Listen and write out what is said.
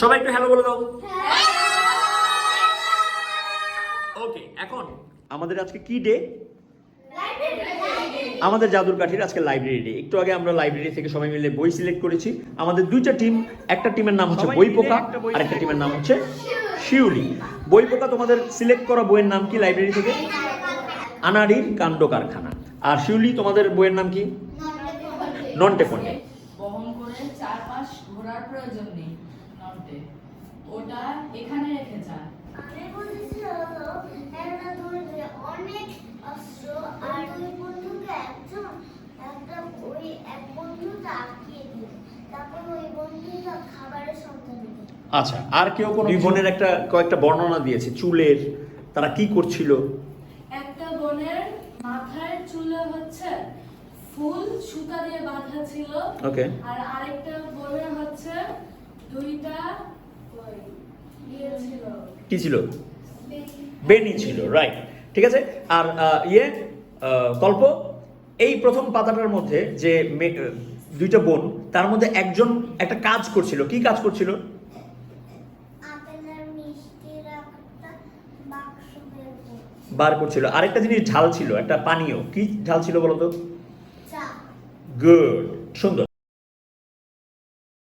সবাই একটু হ্যালো বলে দাও। ওকে, এখন আমাদের আজকে কি ডে? আমাদের জাদুর কাঠির আজকে লাইব্রেরি ডে। একটু আগে আমরা লাইব্রেরি থেকে সবাই মিলে বই সিলেক্ট করেছি। আমাদের দুইটা টিম, একটা টিমের নাম হচ্ছে বই পোকা আর একটা টিমের নাম হচ্ছে শিউলি। বই পোকা, তোমাদের সিলেক্ট করা বইয়ের নাম কি লাইব্রেরি থেকে? আনাড়ির কাণ্ড কারখানা। আর শিউলি, তোমাদের বইয়ের নাম কি? নন্টে ফন্টে। বহন করে চারপাশ ঘোরার প্রয়োজন নেই। নন্টে ওটা এখানে রেখে যা। আমি বলেছি হলো একটা ধরবে অনেক অস্ত্র আর দুই বন্ধুকে একটা ওই এক বন্ধু তাকিয়ে দিল, তারপর ওই বন্ধুটা খাবারের সন্ধান দিল। আচ্ছা, আর কেউ কোনো দুই বোনের একটা কয়েকটা বর্ণনা দিয়েছে চুলের, তারা কি করছিল? একটা বোনের মাথার চুলে হচ্ছে ফুল সুতা দিয়ে বাঁধা ছিল। ওকে। আর আরেকটা বোনের হচ্ছে দুইটা ওই ইয়ে ছিল। কি ছিল? বেনি ছিল, রাইট। ঠিক আছে। আর কল্প, এই প্রথম পাতাটার মধ্যে যে দুইটা বোন, তার মধ্যে একজন একটা কাজ করছিল। কি কাজ করছিল? আপেল আর মিষ্টির একটা বাক্স বার করছিল। আরেকটা জিনিস ঝাল ছিল, একটা পানীয়। কি ঝাল ছিল বলতো? চা। গুড, সুন্দর।